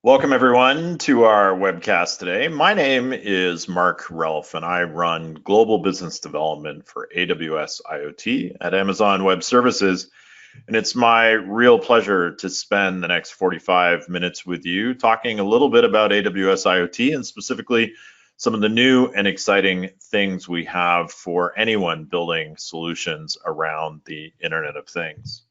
Welcome everyone to our webcast today. My name is Mark Relf and I run global business development for AWS IoT at Amazon Web Services. And it's my real pleasure to spend the next 45 minutes with you talking a little bit about AWS IoT and specifically some of the new and exciting things we have for anyone building solutions around the Internet of Things.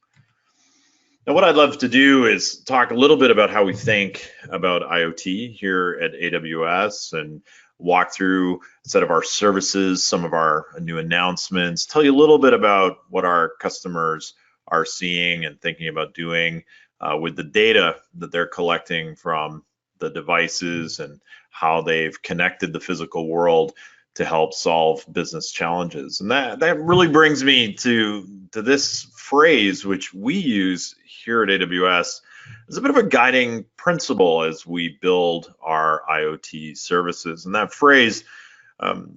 Now, what I'd love to do is talk a little bit about how we think about IoT here at AWS and walk through a set of our services, some of our new announcements, tell you a little bit about what our customers are seeing and thinking about doing with the data that they're collecting from the devices and how they've connected the physical world to help solve business challenges. And that really brings me to this phrase, which we use here at AWS as a bit of a guiding principle as we build our IoT services. And that phrase,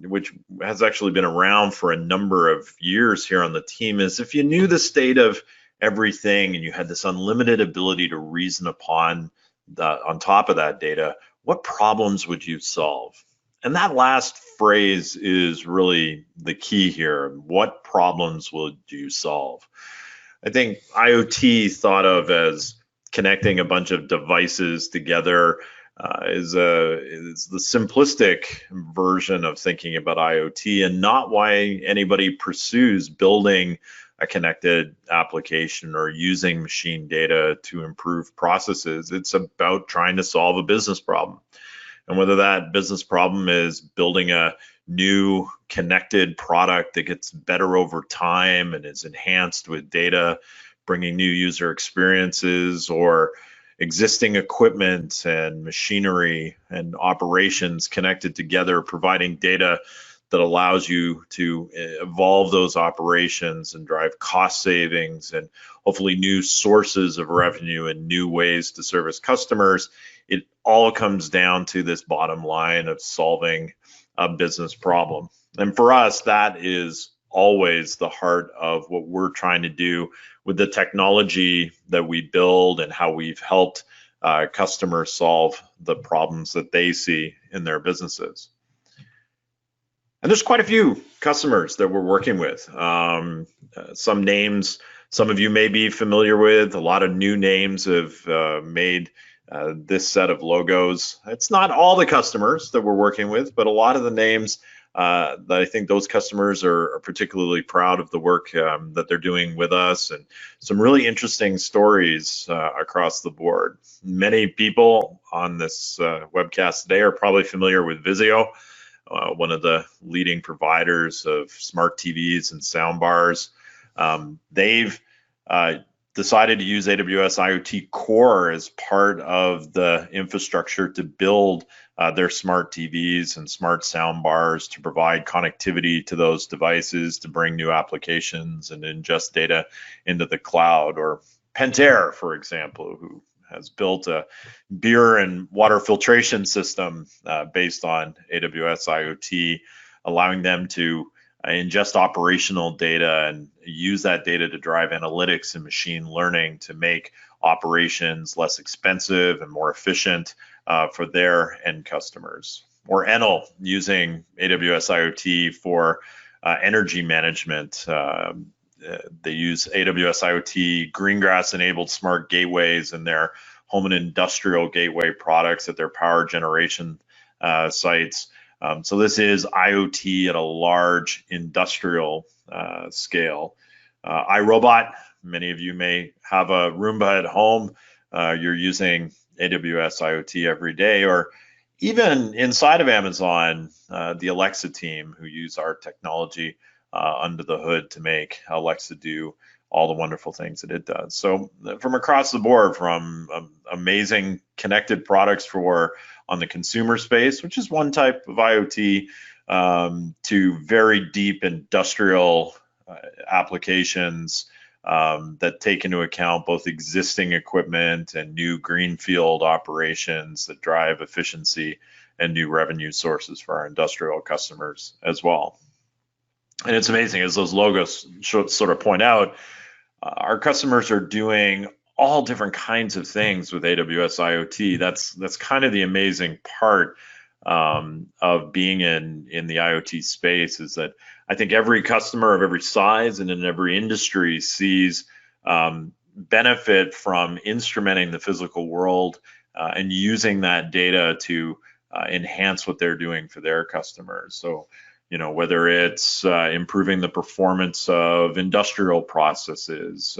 which has actually been around for a number of years here on the team, is if you knew the state of everything and you had this unlimited ability to reason upon on top of that data, what problems would you solve? And that last phrase is really the key here. What problems would you solve? I think IoT, thought of as connecting a bunch of devices together, is the simplistic version of thinking about IoT and not why anybody pursues building a connected application or using machine data to improve processes. It's about trying to solve a business problem. And whether that business problem is building a new connected product that gets better over time and is enhanced with data, bringing new user experiences, or existing equipment and machinery and operations connected together, providing data that allows you to evolve those operations and drive cost savings and hopefully new sources of revenue and new ways to service customers. It all comes down to this bottom line of solving a business problem. And for us, that is always the heart of what we're trying to do with the technology that we build and how we've helped customers solve the problems that they see in their businesses. And there's quite a few customers that we're working with. Some names some of you may be familiar with. A lot of new names have made this set of logos. It's not all the customers that we're working with, but a lot of the names that I think those customers are particularly proud of the work that they're doing with us, and some really interesting stories across the board. Many people on this webcast today are probably familiar with Vizio, one of the leading providers of smart TVs and soundbars. They've decided to use AWS IoT Core as part of the infrastructure to build their smart TVs and smart soundbars to provide connectivity to those devices, to bring new applications and ingest data into the cloud. Or Pentair, for example, who has built a beer and water filtration system based on AWS IoT, allowing them to ingest operational data and use that data to drive analytics and machine learning to make operations less expensive and more efficient for their end customers. Or Enel, using AWS IoT for energy management. They use AWS IoT Greengrass enabled smart gateways in their home and industrial gateway products at their power generation sites. So this is IoT at a large industrial scale. iRobot, many of you may have a Roomba at home. You're using AWS IoT every day, or even inside of Amazon, the Alexa team who use our technology under the hood to make Alexa do all the wonderful things that it does. So from across the board, from amazing connected products for on the consumer space, which is one type of IoT, to very deep industrial applications that take into account both existing equipment and new greenfield operations that drive efficiency and new revenue sources for our industrial customers as well. And it's amazing, as those logos sort of point out, our customers are doing all different kinds of things with AWS IoT. That's kind of the amazing part of being in the IoT space, is that I think every customer of every size and in every industry sees benefit from instrumenting the physical world and using that data to enhance what they're doing for their customers. So, whether it's improving the performance of industrial processes,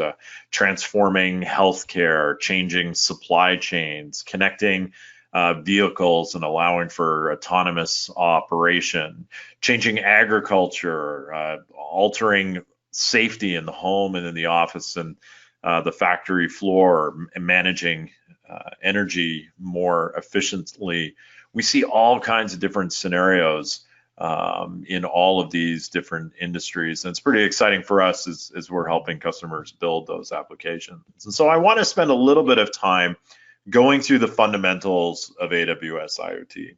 transforming healthcare, changing supply chains, connecting vehicles and allowing for autonomous operation, changing agriculture, altering safety in the home and in the office and the factory floor, managing energy more efficiently. We see all kinds of different scenarios in all of these different industries. And it's pretty exciting for us as we're helping customers build those applications. And so I want to spend a little bit of time going through the fundamentals of AWS IoT.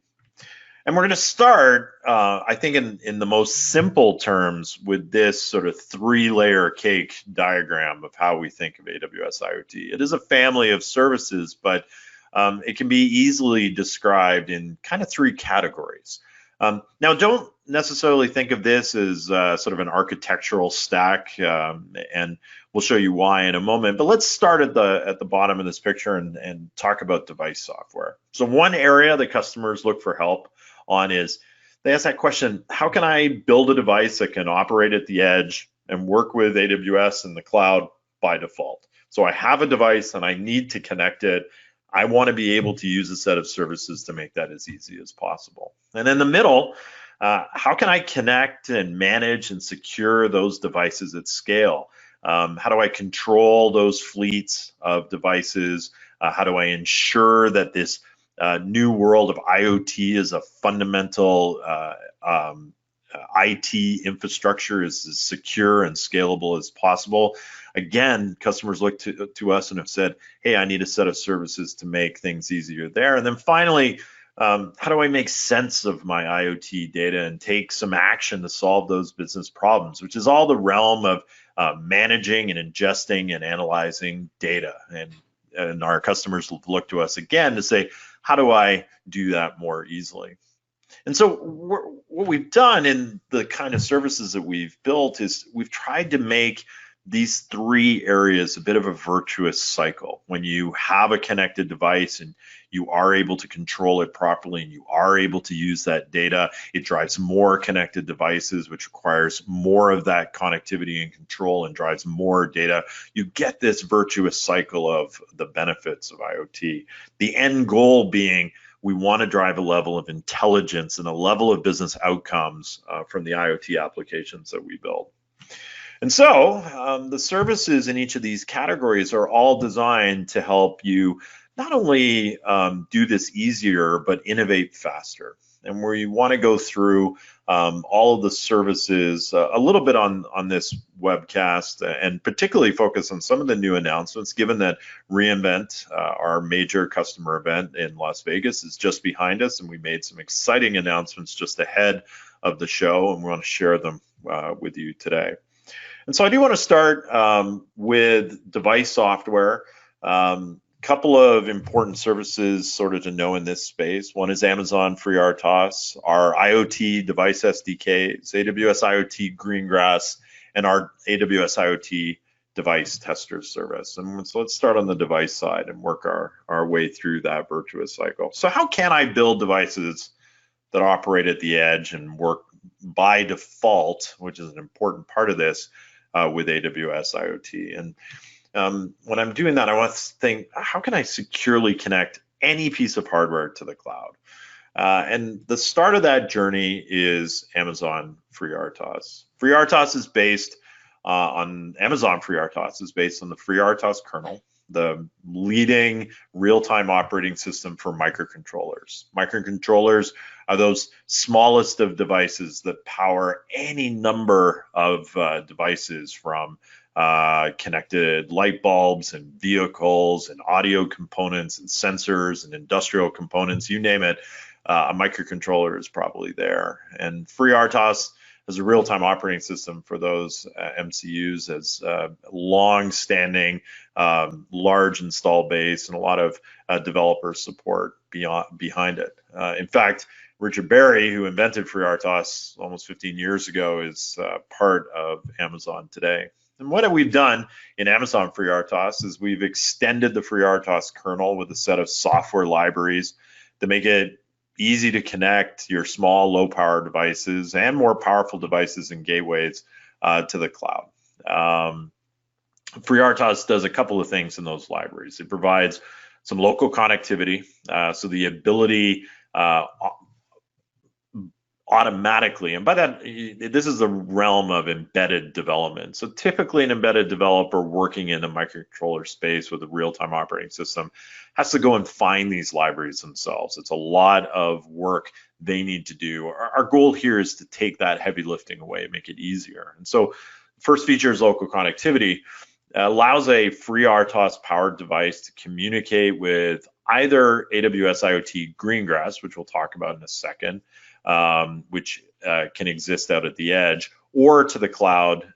And we're going to start, I think, in the most simple terms with this sort of 3-layer cake diagram of how we think of AWS IoT. It is a family of services, but it can be easily described in kind of 3 categories. Now, don't necessarily think of this as sort of an architectural stack, and we'll show you why in a moment. But let's start at the bottom of this picture and talk about device software. So one area that customers look for help on is they ask that question: how can I build a device that can operate at the edge and work with AWS in the cloud by default? So I have a device and I need to connect it. I want to be able to use a set of services to make that as easy as possible. And in the middle, how can I connect and manage and secure those devices at scale? How do I control those fleets of devices? How do I ensure that this new world of IoT is a fundamental IT infrastructure is as secure and scalable as possible? Again, customers look to us and have said, hey, I need a set of services to make things easier there. And then finally, how do I make sense of my IoT data and take some action to solve those business problems, which is all the realm of managing and ingesting and analyzing data. And our customers look to us again to say, how do I do that more easily? And so what we've done in the kind of services that we've built is we've tried to make these 3 areas a bit of a virtuous cycle. When you have a connected device and you are able to control it properly and you are able to use that data, it drives more connected devices, which requires more of that connectivity and control and drives more data. You get this virtuous cycle of the benefits of IoT. The end goal being we want to drive a level of intelligence and a level of business outcomes from the IoT applications that we build. And so the services in each of these categories are all designed to help you not only do this easier, but innovate faster. And we want to go through all of the services a little bit on this webcast, and particularly focus on some of the new announcements, given that reInvent, our major customer event in Las Vegas, is just behind us, and we made some exciting announcements just ahead of the show, and we want to share them with you today. And so I do want to start with device software. Couple of important services sort of to know in this space. One is Amazon FreeRTOS, our IoT device SDKs, AWS IoT Green Grass, and our AWS IoT Device Tester service. And so let's start on the device side and work our way through that virtuous cycle. So how can I build devices that operate at the edge and work by default, which is an important part of this, with AWS IoT? And when I'm doing that, I want to think, how can I securely connect any piece of hardware to the cloud? And the start of that journey is Amazon FreeRTOS. FreeRTOS is based on Amazon FreeRTOS is based on the FreeRTOS kernel, the leading real-time operating system for microcontrollers. Microcontrollers are those smallest of devices that power any number of devices, from connected light bulbs and vehicles and audio components and sensors and industrial components, you name it. A microcontroller is probably there. And FreeRTOS as a real-time operating system for those MCUs, as long-standing, large install base, and a lot of developer support behind it. In fact, Richard Berry, who invented FreeRTOS almost 15 years ago, is part of Amazon today. And what we've done in Amazon FreeRTOS is we've extended the FreeRTOS kernel with a set of software libraries that make it easy to connect your small, low-power devices and more powerful devices and gateways to the cloud. FreeRTOS does a couple of things in those libraries. It provides some local connectivity, so the ability automatically, and by that, this is the realm of embedded development. So typically an embedded developer working in a microcontroller space with a real-time operating system has to go and find these libraries themselves. It's a lot of work they need to do. Our goal here is to take that heavy lifting away, make it easier. And so first feature is local connectivity. Allows a FreeRTOS powered device to communicate with either AWS IoT Green Grass, which we'll talk about in a second, which can exist out at the edge, or to the cloud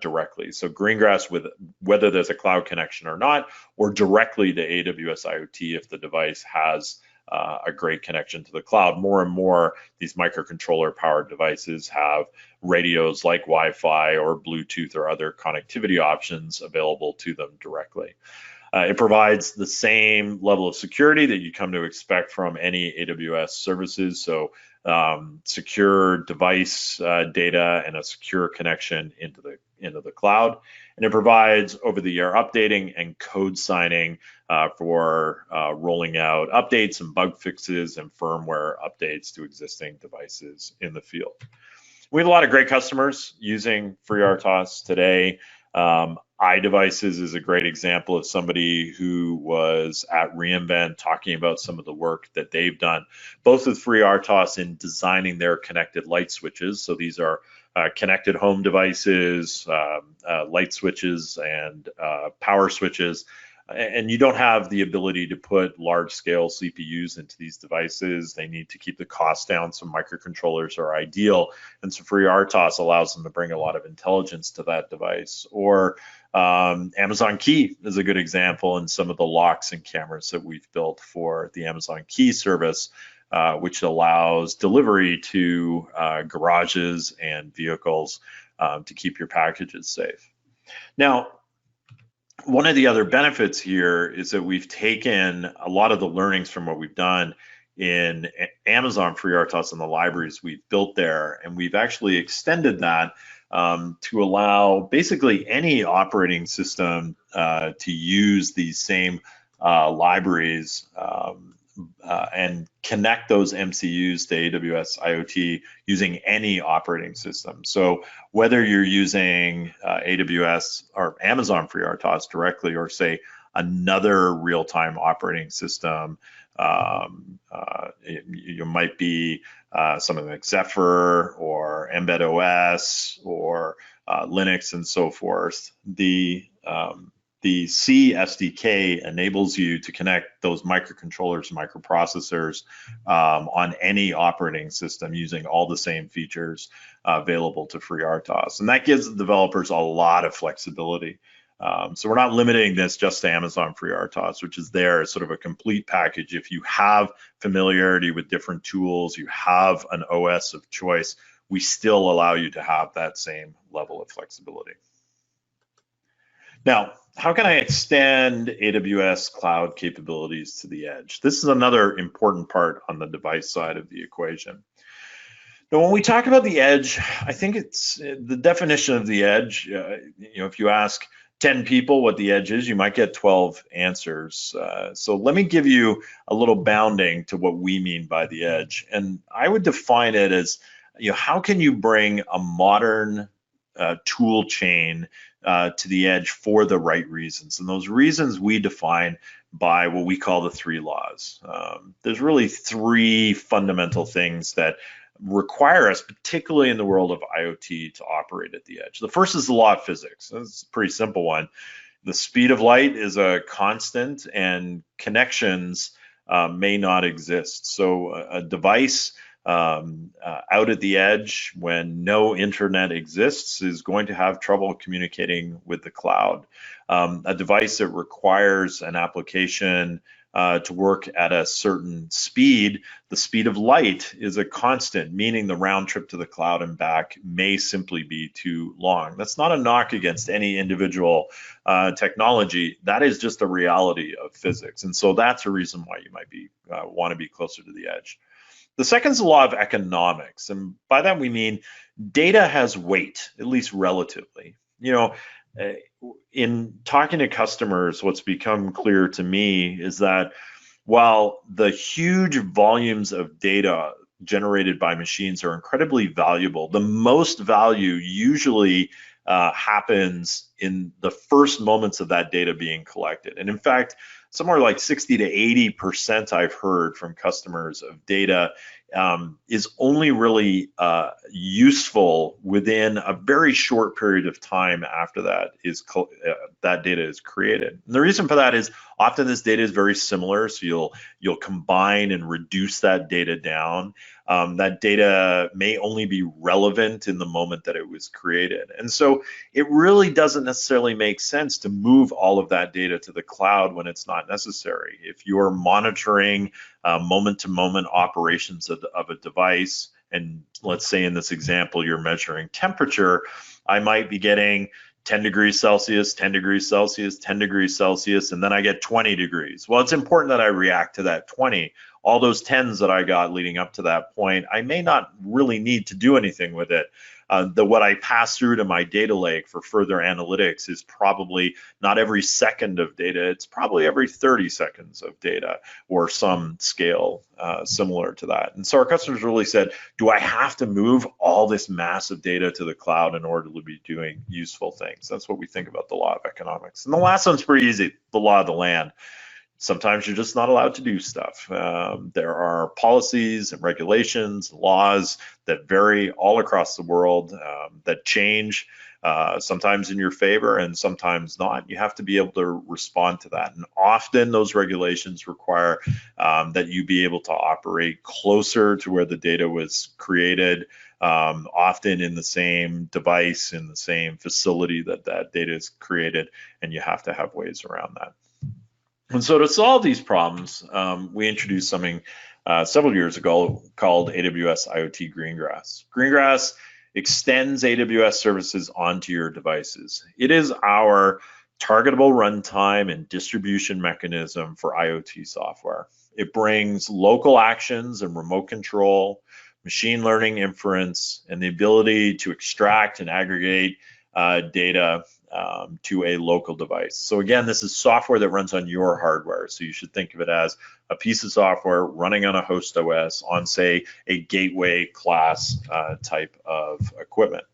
directly. So Greengrass, with whether there's a cloud connection or not, or directly to AWS IoT if the device has a great connection to the cloud. More and more, these microcontroller powered devices have radios like Wi-Fi or Bluetooth or other connectivity options available to them directly. It provides the same level of security that you come to expect from any AWS services. So secure device data and a secure connection into the cloud. And it provides over-the-air updating and code signing for rolling out updates and bug fixes and firmware updates to existing devices in the field. We have a lot of great customers using FreeRTOS today. iDevices is a great example of somebody who was at reInvent talking about some of the work that they've done, both with FreeRTOS in designing their connected light switches. So these are connected home devices, light switches, and power switches. And you don't have the ability to put large-scale CPUs into these devices. They need to keep the cost down, so microcontrollers are ideal. And so FreeRTOS allows them to bring a lot of intelligence to that device. Or Amazon Key is a good example in some of the locks and cameras that we've built for the Amazon Key service, which allows delivery to garages and vehicles to keep your packages safe. Now, one of the other benefits here is that we've taken a lot of the learnings from what we've done in Amazon FreeRTOS and the libraries we've built there, and we've actually extended that to allow basically any operating system to use these same libraries and connect those MCUs to AWS IoT using any operating system. So whether you're using AWS or Amazon FreeRTOS directly, or say another real-time operating system, you might be something like Zephyr or Embed OS or Linux and so forth. The C SDK enables you to connect those microcontrollers and microprocessors on any operating system using all the same features available to FreeRTOS. And that gives the developers a lot of flexibility. So we're not limiting this just to Amazon FreeRTOS, which is there as sort of a complete package. If you have familiarity with different tools, you have an OS of choice, we still allow you to have that same level of flexibility. Now, how can I extend AWS cloud capabilities to the edge? This is another important part on the device side of the equation. Now, when we talk about the edge, I think it's the definition of the edge. If you ask 10 people what the edge is, you might get 12 answers. So let me give you a little bounding to what we mean by the edge. And I would define it as, how can you bring a modern tool chain to the edge for the right reasons? And those reasons we define by what we call the three laws. There's really three fundamental things that require us, particularly in the world of IoT, to operate at the edge. The first is the law of physics. It's a pretty simple one. The speed of light is a constant, and connections may not exist. So a device out at the edge when no internet exists is going to have trouble communicating with the cloud. A device that requires an application to work at a certain speed, the speed of light is a constant, meaning the round trip to the cloud and back may simply be too long. That's not a knock against any individual technology. That is just a reality of physics. And so that's a reason why you might be want to be closer to the edge. The second is the law of economics. And by that we mean data has weight, at least relatively. You know, in talking to customers, what's become clear to me is that while the huge volumes of data generated by machines are incredibly valuable, the most value usually happens in the first moments of that data being collected. And in fact, somewhere like 60 to 80% I've heard from customers of data is only really useful within a very short period of time after that data is created. And the reason for that is often this data is very similar, so you'll combine and reduce that data down. That data may only be relevant in the moment that it was created. And so it really doesn't necessarily make sense to move all of that data to the cloud when it's not necessary. If you're monitoring moment-to-moment operations of a device, and let's say in this example, you're measuring temperature, I might be getting 10 degrees Celsius, 10 degrees Celsius, 10 degrees Celsius, and then I get 20 degrees. Well, it's important that I react to that 20. All those 10s that I got leading up to that point, I may not really need to do anything with it. What I pass through to my data lake for further analytics is probably not every second of data, it's probably every 30 seconds of data or some scale similar to that. And so our customers really said, do I have to move all this massive data to the cloud in order to be doing useful things? That's what we think about the law of economics. And the last one's pretty easy, the law of the land. Sometimes you're just not allowed to do stuff. There are policies and regulations, laws that vary all across the world that change sometimes in your favor and sometimes not. You have to be able to respond to that. And often those regulations require that you be able to operate closer to where the data was created, often in the same device, in the same facility that data is created, and you have to have ways around that. And so to solve these problems, we introduced something several years ago called AWS IoT Greengrass. Greengrass extends AWS services onto your devices. It is our targetable runtime and distribution mechanism for IoT software. It brings local actions and remote control, machine learning inference, and the ability to extract and aggregate data to a local device. So again, this is software that runs on your hardware. So you should think of it as a piece of software running on a host OS on, say, a gateway class type of equipment.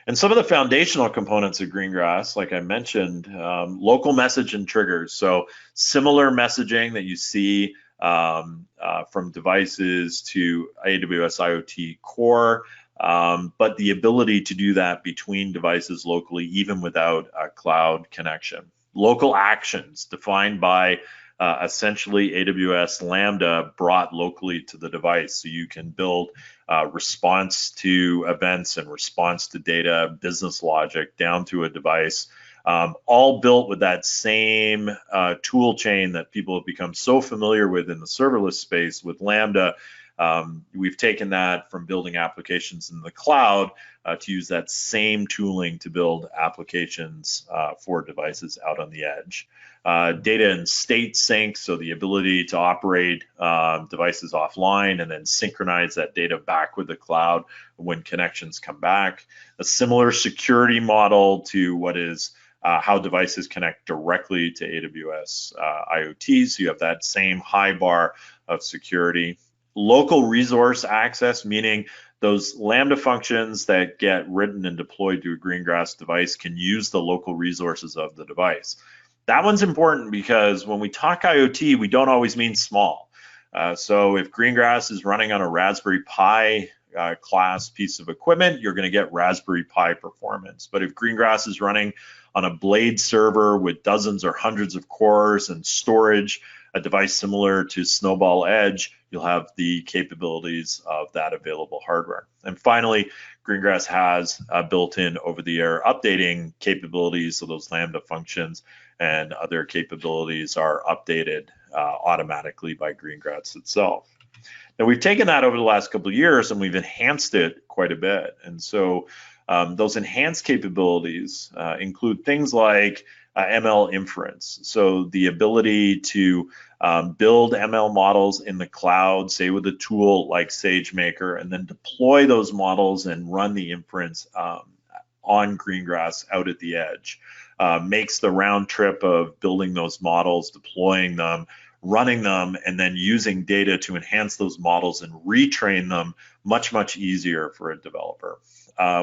And some of the foundational components of Greengrass, like I mentioned, local message and triggers. So similar messaging that you see from devices to AWS IoT Core, but the ability to do that between devices locally, even without a cloud connection. Local actions defined by essentially AWS Lambda brought locally to the device. So you can build response to events and response to data, business logic down to a device, all built with that same tool chain that people have become so familiar with in the serverless space with Lambda. We've taken that from building applications in the cloud to use that same tooling to build applications for devices out on the edge. Data and state sync, so the ability to operate devices offline and then synchronize that data back with the cloud when connections come back. A similar security model to what is how devices connect directly to AWS IoT. So you have that same high bar of security. Local resource access, meaning those Lambda functions that get written and deployed to a Greengrass device can use the local resources of the device. That one's important because when we talk IoT, we don't always mean small. So if Greengrass is running on a Raspberry Pi class piece of equipment, you're going to get Raspberry Pi performance. But if Greengrass is running on a blade server with dozens or hundreds of cores and storage, a device similar to Snowball Edge, you'll have the capabilities of that available hardware. And finally, Greengrass has built-in over-the-air updating capabilities, so those Lambda functions and other capabilities are updated automatically by Greengrass itself. Now, we've taken that over the last couple of years and we've enhanced it quite a bit. And so those enhanced capabilities include things like ML inference. So the ability to build ML models in the cloud, say with a tool like SageMaker, and then deploy those models and run the inference on Greengrass out at the edge. Makes the round trip of building those models, deploying them, running them, and then using data to enhance those models and retrain them much, much easier for a developer.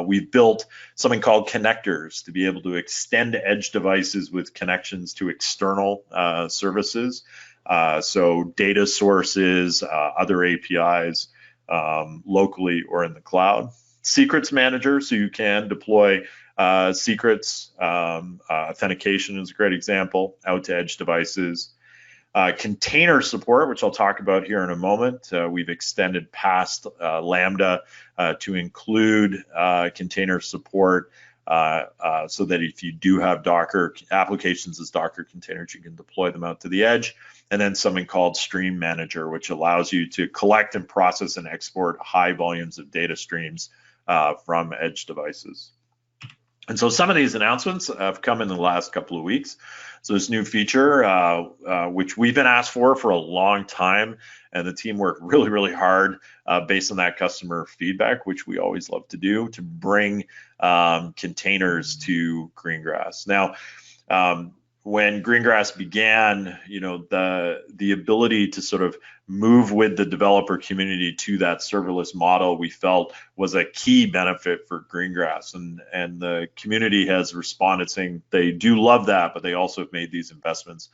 We've built something called connectors to be able to extend edge devices with connections to external services. So data sources, other APIs, locally or in the cloud. Secrets manager, so you can deploy secrets. Authentication is a great example, out to edge devices. Container support, which I'll talk about here in a moment. We've extended past Lambda to include container support so that if you do have Docker applications as Docker containers, you can deploy them out to the edge. And then something called Stream Manager, which allows you to collect and process and export high volumes of data streams from edge devices. And so some of these announcements have come in the last couple of weeks. So this new feature, which we've been asked for a long time, and the team worked really, really hard based on that customer feedback, which we always love to do, to bring containers to Greengrass. Now, when Greengrass began, you know, the ability to sort of move with the developer community to that serverless model, we felt was a key benefit for Greengrass, and the community has responded saying they do love that, but they also have made these investments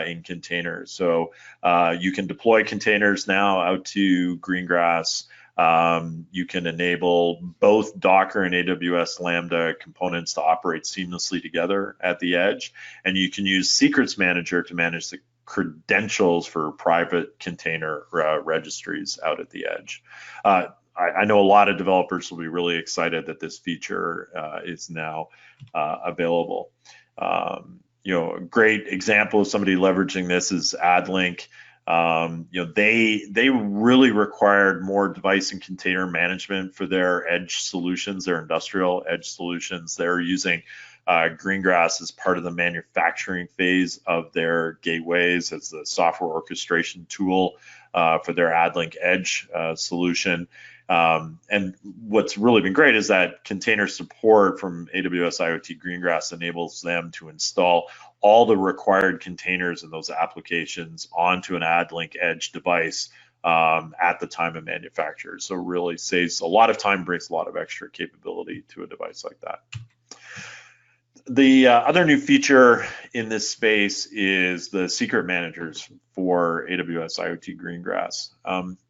in containers. So you can deploy containers now out to Greengrass. You can enable both Docker and AWS Lambda components to operate seamlessly together at the edge, and you can use Secrets Manager to manage the credentials for private container registries out at the edge. I know a lot of developers will be really excited that this feature is now available. You know, a great example of somebody leveraging this is Adlink. You know, they really required more device and container management for their edge solutions, their industrial edge solutions. They're using Greengrass as part of the manufacturing phase of their gateways as the software orchestration tool for their Adlink edge solution. And what's really been great is that container support from AWS IoT Greengrass enables them to install all the required containers in those applications onto an Adlink edge device at the time of manufacture. So really saves a lot of time, brings a lot of extra capability to a device like that. The other new feature in this space is the secret managers for AWS IoT Greengrass.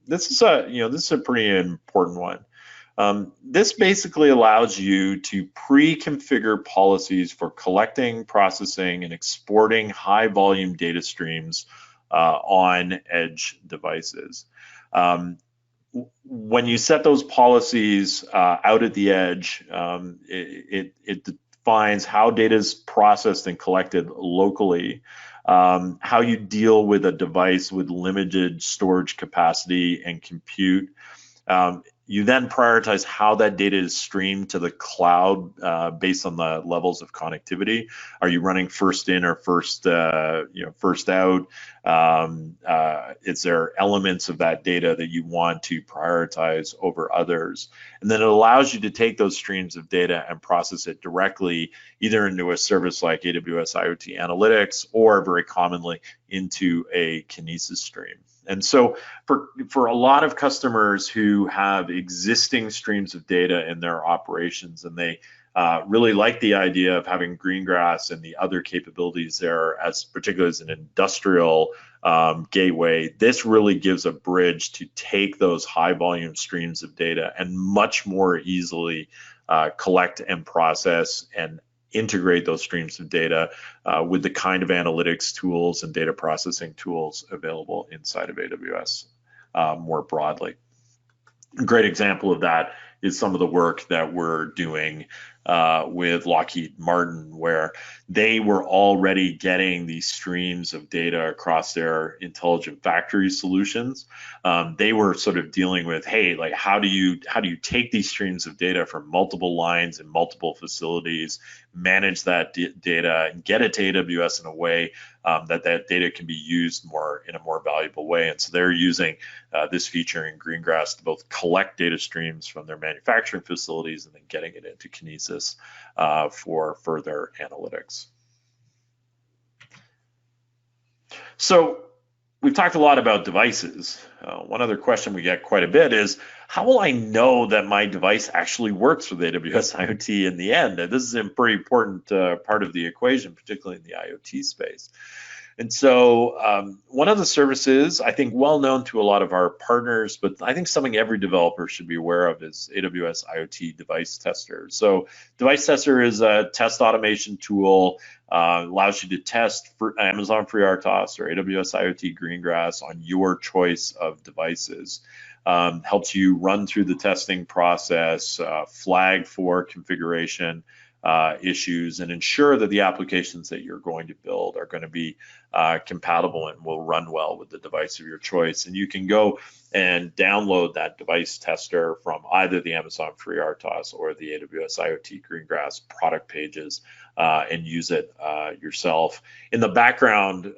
This is a pretty important one. This basically allows you to pre-configure policies for collecting, processing, and exporting high volume data streams on edge devices. When you set those policies out at the edge, it defines how data is processed and collected locally, how you deal with a device with limited storage capacity and compute. You then prioritize how that data is streamed to the cloud based on the levels of connectivity. Are you running first in or first out? Is there elements of that data that you want to prioritize over others? And then it allows you to take those streams of data and process it directly, either into a service like AWS IoT Analytics or very commonly into a Kinesis stream. And so for a lot of customers who have existing streams of data in their operations, and they really like the idea of having Greengrass and the other capabilities there, particularly as an industrial gateway, this really gives a bridge to take those high volume streams of data and much more easily collect and process and integrate those streams of data with the kind of analytics tools and data processing tools available inside of AWS more broadly. A great example of that is some of the work that we're doing with Lockheed Martin, where they were already getting these streams of data across their intelligent factory solutions. They were sort of dealing with, hey, like how do you take these streams of data from multiple lines and multiple facilities, manage that data, and get it to AWS in a way that data can be used in a more valuable way. And so they're using this feature in Greengrass to both collect data streams from their manufacturing facilities and then getting it into Kinesis for further analytics. So we've talked a lot about devices. One other question we get quite a bit is, how will I know that my device actually works with AWS IoT in the end? And this is a pretty important part of the equation, particularly in the IoT space. And so one of the services, I think well known to a lot of our partners, but I think something every developer should be aware of, is AWS IoT Device Tester. So Device Tester is a test automation tool, allows you to test for Amazon FreeRTOS or AWS IoT Greengrass on your choice of devices. Helps you run through the testing process, flag for configuration issues, and ensure that the applications that you're going to build are going to be compatible and will run well with the device of your choice. And you can go and download that device tester from either the Amazon FreeRTOS or the AWS IoT Greengrass product pages and use it yourself. In the background,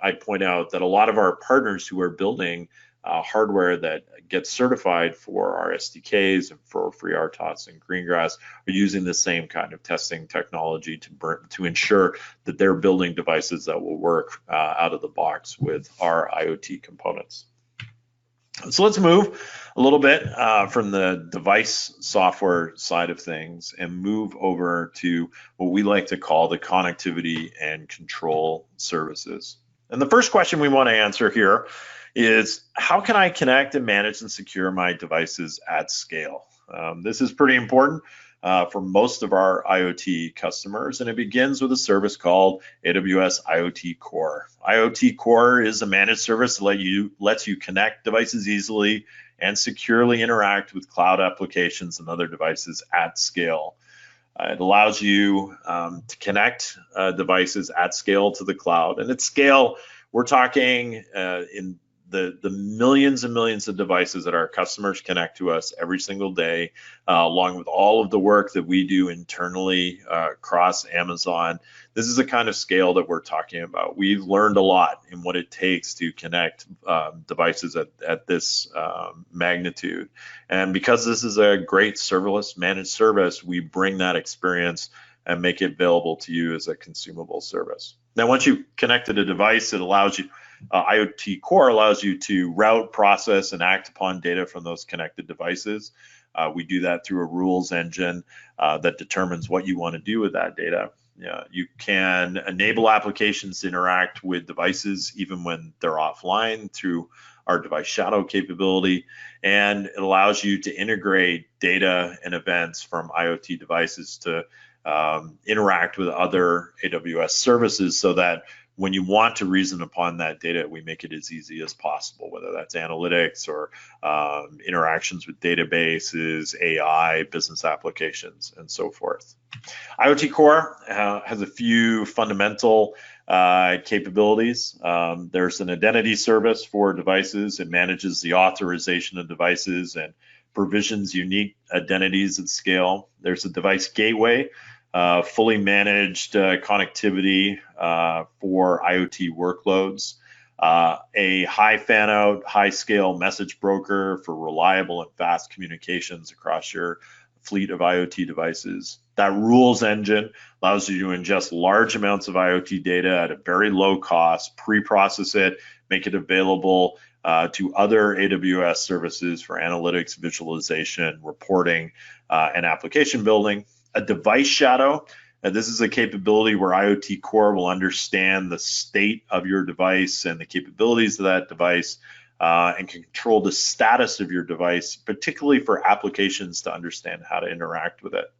I'd point out that a lot of our partners who are building hardware that gets certified for our SDKs and for FreeRTOS and Greengrass are using the same kind of testing technology to ensure that they're building devices that will work out of the box with our IoT components. So let's move a little bit from the device software side of things and move over to what we like to call the connectivity and control services. And the first question we want to answer here is, how can I connect and manage and secure my devices at scale? This is pretty important for most of our IoT customers, and it begins with a service called AWS IoT Core. IoT Core is a managed service that lets you connect devices easily and securely interact with cloud applications and other devices at scale. It allows you to connect devices at scale to the cloud, and at scale, we're talking in the millions and millions of devices that our customers connect to us every single day, along with all of the work that we do internally across Amazon. This is the kind of scale that we're talking about. We've learned a lot in what it takes to connect devices at this magnitude. And because this is a great serverless managed service, we bring that experience and make it available to you as a consumable service. Now, once you connected a device, it allows you, IoT Core allows you to route, process, and act upon data from those connected devices. We do that through a rules engine that determines what you want to do with that data. You can enable applications to interact with devices even when they're offline through our device shadow capability, and it allows you to integrate data and events from IoT devices to interact with other AWS services, so that when you want to reason upon that data, we make it as easy as possible, whether that's analytics or interactions with databases, AI, business applications, and so forth. IoT Core has a few fundamental capabilities. There's an identity service for devices. It manages the authorization of devices and provisions unique identities at scale. There's a device gateway, fully managed connectivity for IoT workloads, a high fan out, high scale message broker for reliable and fast communications across your fleet of IoT devices. That rules engine allows you to ingest large amounts of IoT data at a very low cost, pre-process it, make it available to other AWS services for analytics, visualization, reporting, and application building. A device shadow. This is a capability where IoT Core will understand the state of your device and the capabilities of that device and control the status of your device, particularly for applications to understand how to interact with it.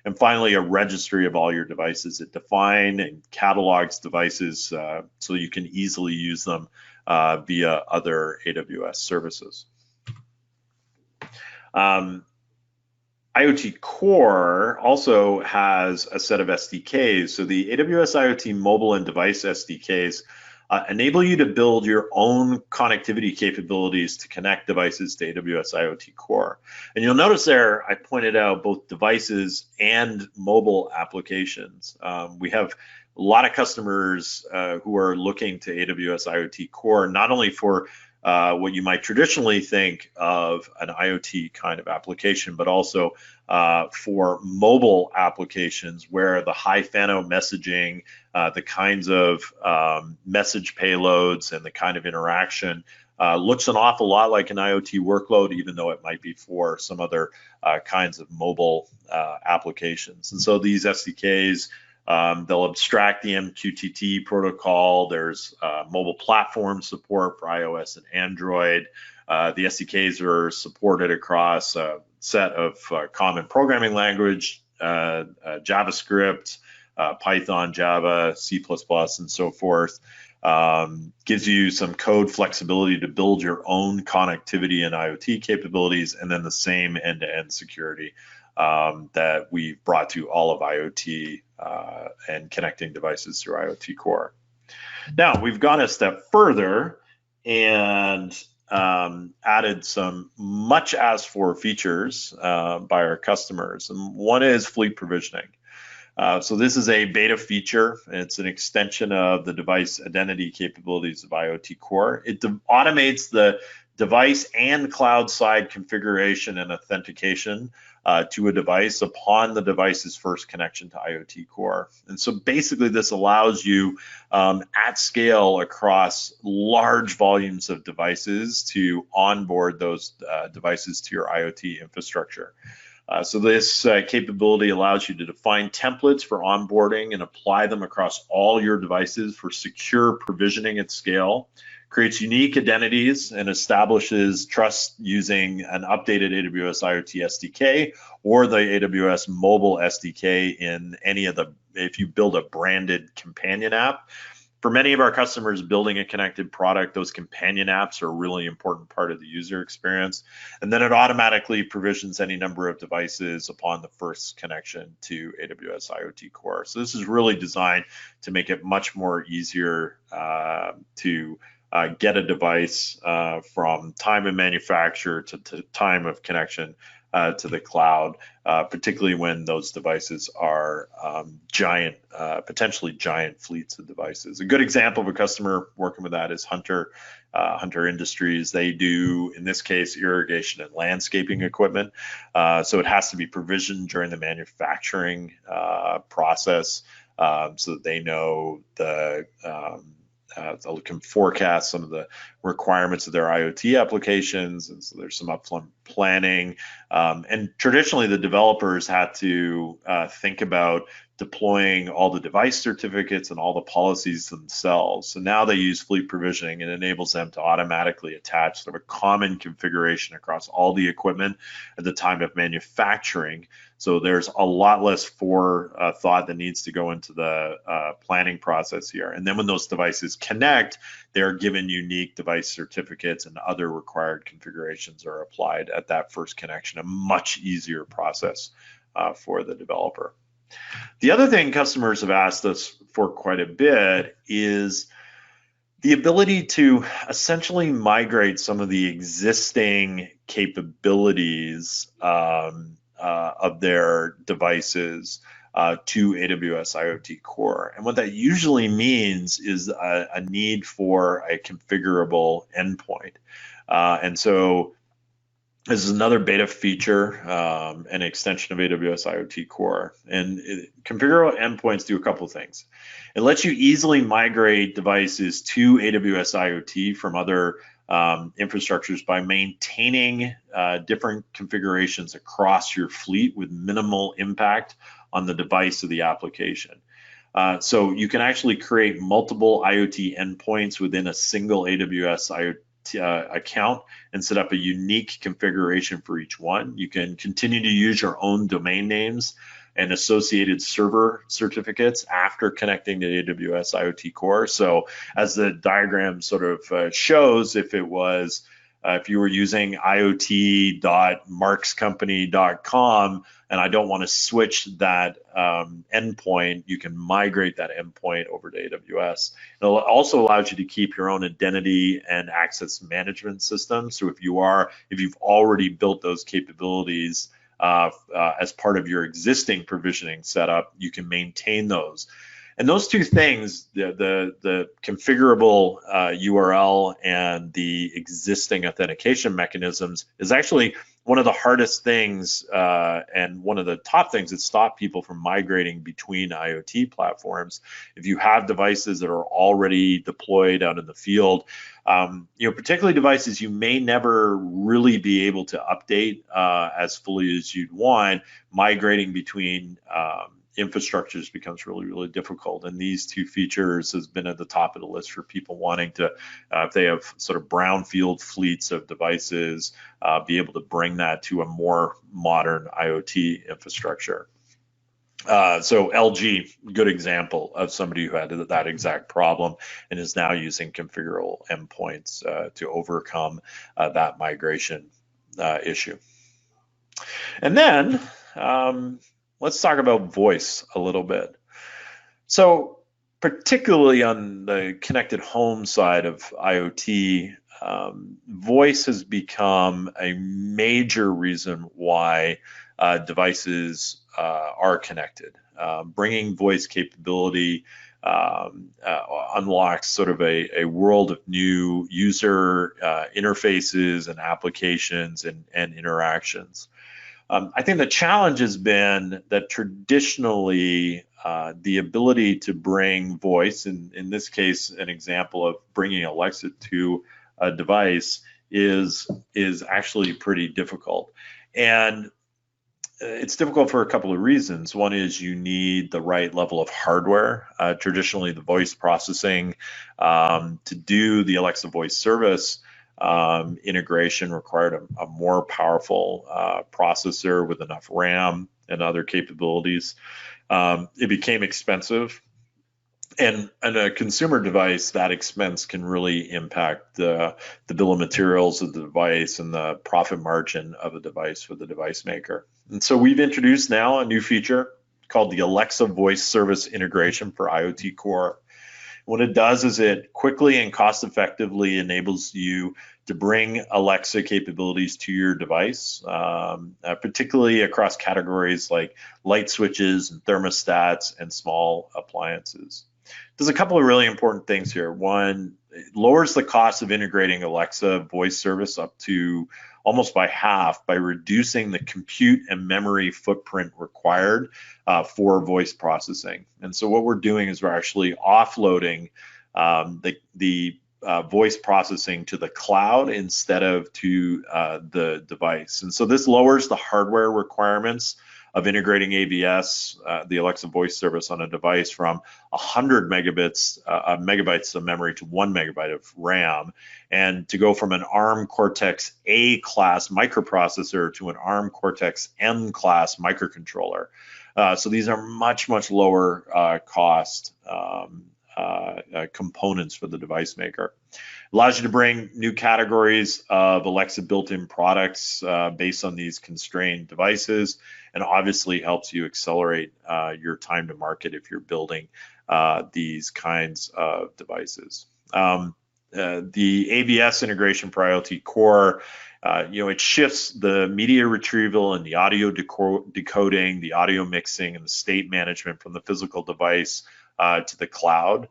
And finally, a registry of all your devices. It defines and catalogs devices so you can easily use them via other AWS services. IoT Core also has a set of SDKs. So the AWS IoT Mobile and Device SDKs enable you to build your own connectivity capabilities to connect devices to AWS IoT Core. And you'll notice there, I pointed out both devices and mobile applications. We have a lot of customers who are looking to AWS IoT Core, not only for what you might traditionally think of an IoT kind of application, but also for mobile applications where the high FANO messaging, the kinds of message payloads and the kind of interaction looks an awful lot like an IoT workload, even though it might be for some other kinds of mobile applications. And so these SDKs, they'll abstract the MQTT protocol. There's mobile platform support for iOS and Android. The SDKs are supported across a set of common programming language, JavaScript, Python, Java, C++, and so forth. Gives you some code flexibility to build your own connectivity and IoT capabilities, and then the same end-to-end security that we've brought to all of IoT and connecting devices through IoT Core. Now, we've gone a step further and added some much asked for features by our customers. And one is fleet provisioning. So this is a beta feature. It's an extension of the device identity capabilities of IoT Core. It automates the device and cloud side configuration and authentication to a device upon the device's first connection to IoT Core. And so basically this allows you at scale across large volumes of devices to onboard those devices to your IoT infrastructure. So this capability allows you to define templates for onboarding and apply them across all your devices for secure provisioning at scale, creates unique identities and establishes trust using an updated AWS IoT SDK or the AWS mobile SDK in any of the, if you build a branded companion app. For many of our customers building a connected product, those companion apps are a really important part of the user experience. And then it automatically provisions any number of devices upon the first connection to AWS IoT Core. So this is really designed to make it much more easier to get a device from time of manufacture to time of connection to the cloud, particularly when those devices are giant, potentially giant fleets of devices. A good example of a customer working with that is Hunter Industries. They do, in this case, irrigation and landscaping equipment. So it has to be provisioned during the manufacturing process so that they know they can forecast some of the requirements of their IoT applications, and so there's some upfront planning. And traditionally, the developers had to think about deploying all the device certificates and all the policies themselves. So now they use fleet provisioning, and it enables them to automatically attach sort of a common configuration across all the equipment at the time of manufacturing. So there's a lot less forethought that needs to go into the planning process here. And then when those devices connect, they're given unique device certificates and other required configurations are applied at that first connection, a much easier process for the developer. The other thing customers have asked us for quite a bit is the ability to essentially migrate some of the existing capabilities of their devices to AWS IoT Core. And what that usually means is a need for a configurable endpoint. And so this is another beta feature, an extension of AWS IoT Core. And configurable endpoints do a couple of things. It lets you easily migrate devices to AWS IoT from other infrastructures by maintaining different configurations across your fleet with minimal impact on the device of the application. So you can actually create multiple IoT endpoints within a single AWS IoT account and set up a unique configuration for each one. You can continue to use your own domain names and associated server certificates after connecting to AWS IoT Core. So as the diagram sort of shows, if you were using iot.markscompany.com and I don't want to switch that endpoint, you can migrate that endpoint over to AWS. It also allows you to keep your own identity and access management system. So if you've already built those capabilities as part of your existing provisioning setup, you can maintain those. And those two things, the configurable URL and the existing authentication mechanisms, is actually one of the hardest things and one of the top things that stop people from migrating between IoT platforms. If you have devices that are already deployed out in the field, particularly devices you may never really be able to update as fully as you'd want, migrating between infrastructures becomes really, really difficult. And these two features has been at the top of the list for people wanting to, if they have sort of brownfield fleets of devices, be able to bring that to a more modern IoT infrastructure. So LG, good example of somebody who had that exact problem and is now using configurable endpoints to overcome that migration issue. And then let's talk about voice a little bit. So particularly on the connected home side of IoT, voice has become a major reason why devices are connected. Bringing voice capability unlocks sort of a world of new user interfaces and applications and interactions. I think the challenge has been that traditionally the ability to bring voice, in this case, an example of bringing Alexa to a device is actually pretty difficult. And it's difficult for a couple of reasons. One is you need the right level of hardware. Traditionally, the voice processing to do the Alexa voice service integration required a more powerful processor with enough RAM and other capabilities. It became expensive, and a consumer device, that expense can really impact the bill of materials of the device and the profit margin of a device for the device maker. And so we've introduced now a new feature called the Alexa Voice Service Integration for IoT Core. What it does is it quickly and cost effectively enables you to bring Alexa capabilities to your device, particularly across categories like light switches and thermostats and small appliances. There's a couple of really important things here. One, it lowers the cost of integrating Alexa voice service up to almost by half by reducing the compute and memory footprint required for voice processing. And so what we're doing is we're actually offloading the voice processing to the cloud instead of to the device. And so this lowers the hardware requirements of integrating AVS, the Alexa voice service on a device from 100 megabytes of memory to 1 megabyte of RAM, and to go from an ARM Cortex A class microprocessor to an ARM Cortex M class microcontroller. So these are much, much lower cost components for the device maker. Allows you to bring new categories of Alexa built-in products based on these constrained devices, and obviously helps you accelerate your time to market if you're building these kinds of devices. The AWS integration for IoT Core, it shifts the media retrieval and the audio decoding, the audio mixing, and the state management from the physical device to the cloud.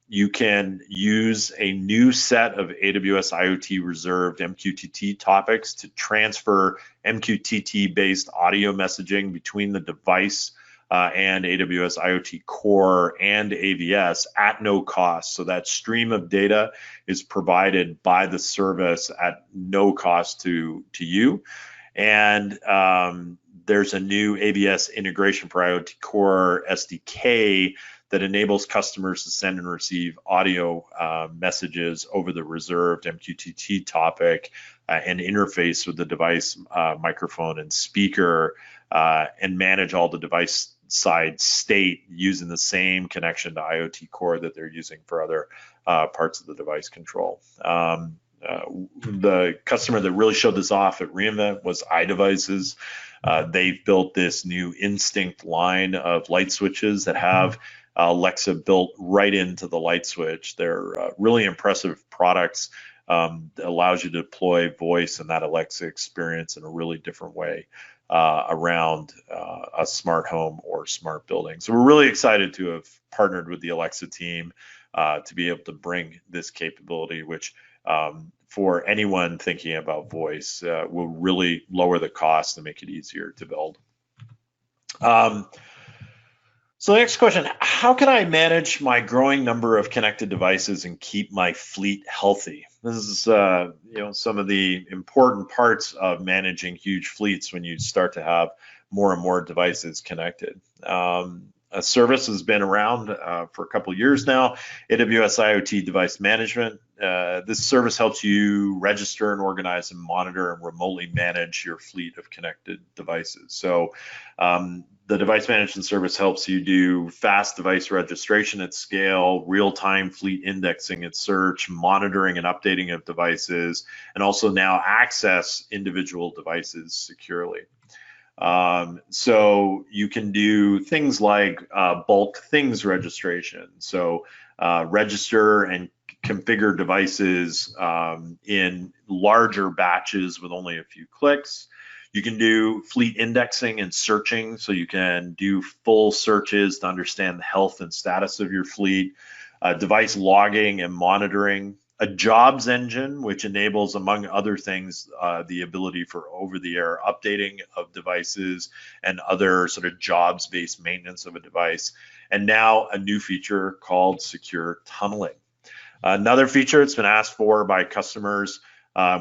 You can use a new set of AWS IoT reserved MQTT topics to transfer MQTT-based audio messaging between the device and AWS IoT Core and AVS at no cost. So that stream of data is provided by the service at no cost to you. And there's a new AWS integration for IoT Core SDK that enables customers to send and receive audio messages over the reserved MQTT topic and interface with the device microphone and speaker and manage all the device side state using the same connection to IoT Core that they're using for other parts of the device control. The customer that really showed this off at reInvent was iDevices. They've built this new Instinct line of light switches that have Alexa built right into the light switch. They're really impressive products that allows you to deploy voice and that Alexa experience in a really different way around a smart home or smart building. So we're really excited to have partnered with the Alexa team to be able to bring this capability, which for anyone thinking about voice will really lower the cost and make it easier to build. So the next question, how can I manage my growing number of connected devices and keep my fleet healthy? This is some of the important parts of managing huge fleets when you start to have more and more devices connected. A service has been around for a couple of years now, AWS IoT Device Management. This service helps you register and organize and monitor and remotely manage your fleet of connected devices. So the device management service helps you do fast device registration at scale, real-time fleet indexing and search, monitoring and updating of devices, and also now access individual devices securely. So you can do things like bulk things registration. So register and configure devices in larger batches with only a few clicks. You can do fleet indexing and searching, so you can do full searches to understand the health and status of your fleet, device logging and monitoring, a jobs engine, which enables, among other things, the ability for over-the-air updating of devices and other sort of jobs-based maintenance of a device, and now a new feature called secure tunneling. Another feature that's been asked for by customers,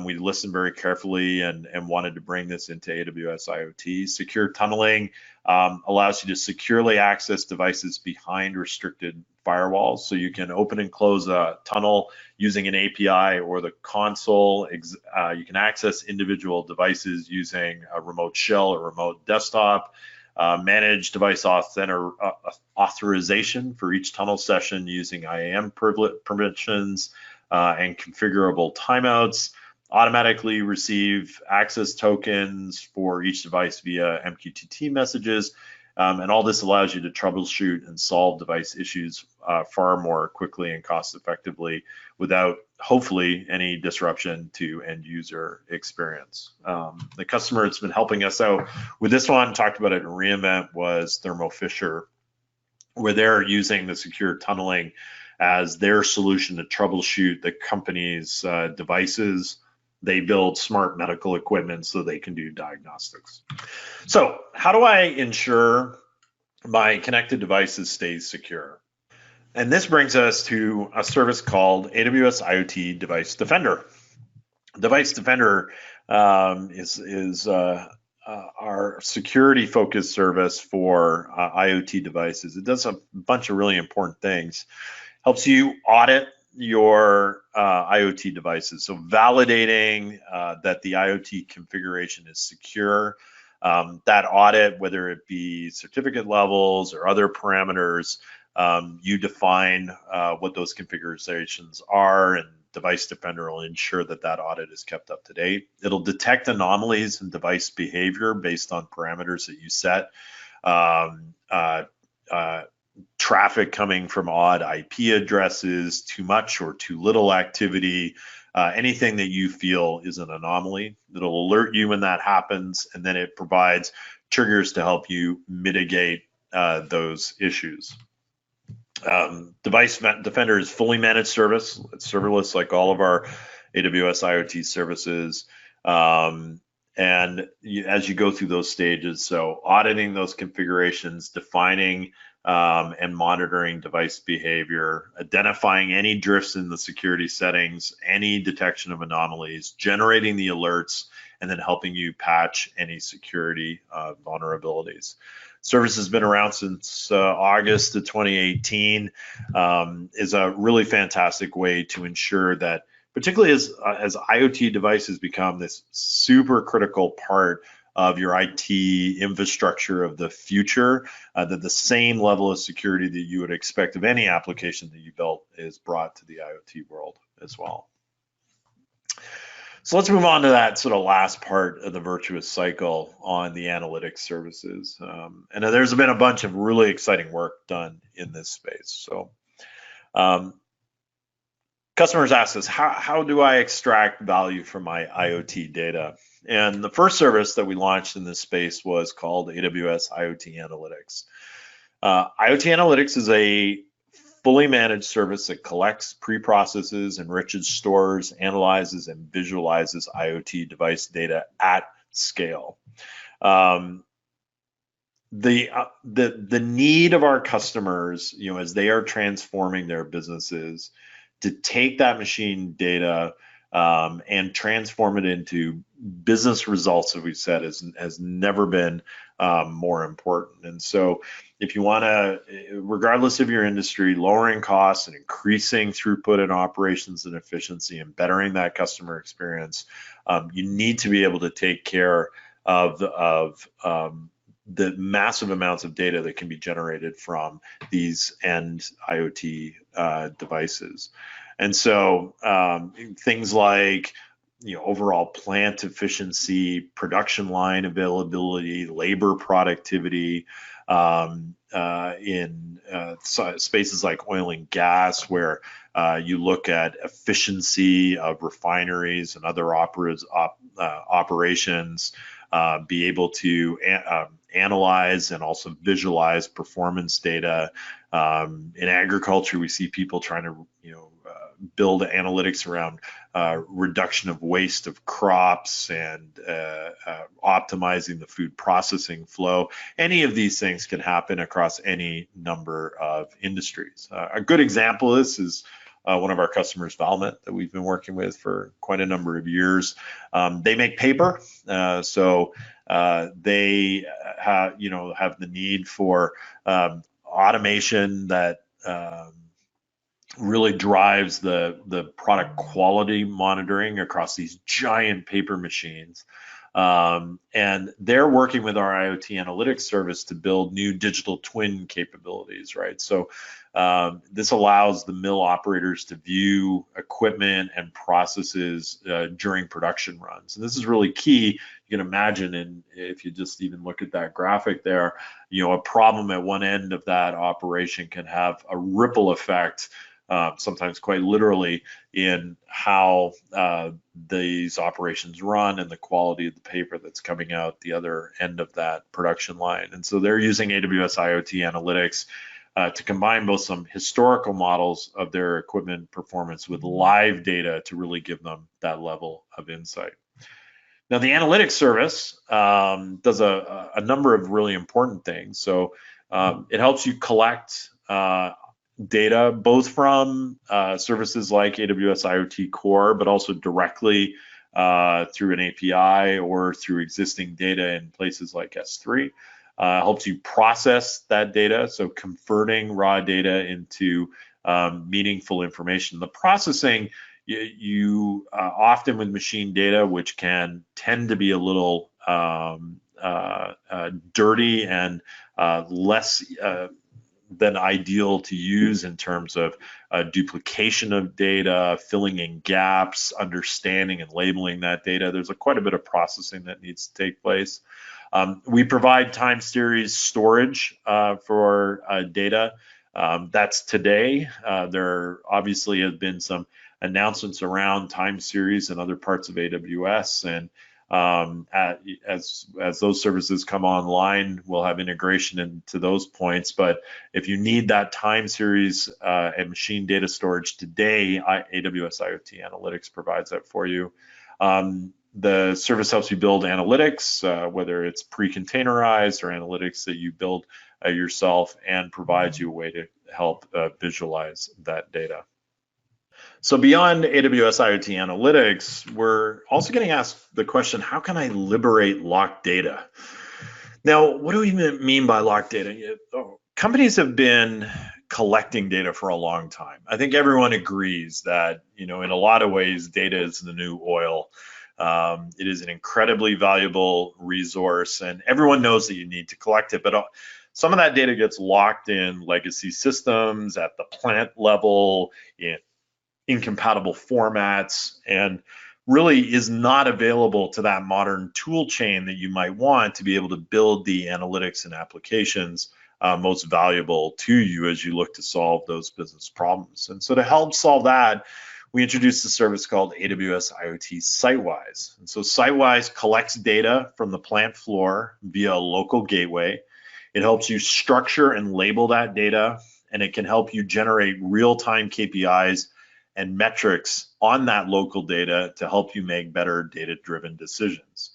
we listened very carefully and wanted to bring this into AWS IoT. Secure tunneling allows you to securely access devices behind restricted firewalls. So you can open and close a tunnel using an API or the console. You can access individual devices using a remote shell or remote desktop. Manage device authorization for each tunnel session using IAM permissions and configurable timeouts. Automatically receive access tokens for each device via MQTT messages. And all this allows you to troubleshoot and solve device issues far more quickly and cost effectively without, hopefully, any disruption to end user experience. The customer that's been helping us out with this one, talked about it in reInvent, was Thermo Fisher, where they're using the secure tunneling as their solution to troubleshoot the company's devices. They build smart medical equipment so they can do diagnostics. So how do I ensure my connected devices stay secure? And this brings us to a service called AWS IoT Device Defender. Device Defender is our security-focused service for IoT devices. It does a bunch of really important things. Helps you audit your IoT devices. So validating that the IoT configuration is secure. That audit, whether it be certificate levels or other parameters, you define what those configurations are, and Device Defender will ensure that that audit is kept up to date. It'll detect anomalies in device behavior based on parameters that you set. Traffic coming from odd IP addresses, too much or too little activity, anything that you feel is an anomaly. It'll alert you when that happens, and then it provides triggers to help you mitigate those issues. Device Defender is fully managed service. It's serverless like all of our AWS IoT services. And as you go through those stages, so auditing those configurations, defining and monitoring device behavior, identifying any drifts in the security settings, any detection of anomalies, generating the alerts, and then helping you patch any security vulnerabilities. Service has been around since August of 2018, is a really fantastic way to ensure that, particularly as IoT devices become this super critical part of your IT infrastructure of the future, that the same level of security that you would expect of any application that you built is brought to the IoT world as well. So let's move on to that sort of last part of the virtuous cycle on the analytics services. And there's been a bunch of really exciting work done in this space. So customers ask us, how do I extract value from my IoT data? And the first service that we launched in this space was called AWS IoT Analytics. IoT Analytics is a fully managed service that collects, pre-processes, enriches, stores, analyzes, and visualizes IoT device data at scale. The need of our customers, as they are transforming their businesses, to take that machine data and transform it into business results, as we said, has never been more important. And so if you want to, regardless of your industry, lowering costs and increasing throughput in operations and efficiency and bettering that customer experience, you need to be able to take care of the massive amounts of data that can be generated from these end IoT devices. And so things like overall plant efficiency, production line availability, labor productivity, in spaces like oil and gas, where you look at efficiency of refineries and other operations, be able to analyze and also visualize performance data. In agriculture, we see people trying to build analytics around reduction of waste of crops and optimizing the food processing flow. Any of these things can happen across any number of industries. A good example of this is one of our customers, Valmet, that we've been working with for quite a number of years. They make paper, so they have the need for automation that really drives the product quality monitoring across these giant paper machines. And they're working with our IoT analytics service to build new digital twin capabilities, right? So this allows the mill operators to view equipment and processes during production runs. And this is really key. You can imagine, and if you just even look at that graphic there, a problem at one end of that operation can have a ripple effect, sometimes quite literally, in how these operations run and the quality of the paper that's coming out the other end of that production line. And so they're using AWS IoT Analytics to combine both some historical models of their equipment performance with live data to really give them that level of insight. Now, the analytics service does a number of really important things. So it helps you collect data, both from services like AWS IoT Core, but also directly through an API or through existing data in places like S3. Helps you process that data, so converting raw data into meaningful information. The processing, you often with machine data, which can tend to be a little dirty and less than ideal to use in terms of duplication of data, filling in gaps, understanding and labeling that data. There's quite a bit of processing that needs to take place. We provide time series storage for data. That's today. There obviously have been some announcements around time series in other parts of AWS, and as those services come online, we'll have integration into those points. But if you need that time series and machine data storage today, AWS IoT Analytics provides that for you. The service helps you build analytics, whether it's pre-containerized or analytics that you build yourself, and provides you a way to help visualize that data. So beyond AWS IoT Analytics, we're also getting asked the question, how can I liberate locked data? Now, what do we mean by locked data? Companies have been collecting data for a long time. I think everyone agrees that, in a lot of ways, data is the new oil. It is an incredibly valuable resource, and everyone knows that you need to collect it, but some of that data gets locked in legacy systems at the plant level, in incompatible formats, and really is not available to that modern tool chain that you might want to be able to build the analytics and applications most valuable to you as you look to solve those business problems. And so to help solve that, we introduced a service called AWS IoT Sightwise. And so Sightwise collects data from the plant floor via a local gateway. It helps you structure and label that data, and it can help you generate real-time KPIs and metrics on that local data to help you make better data-driven decisions.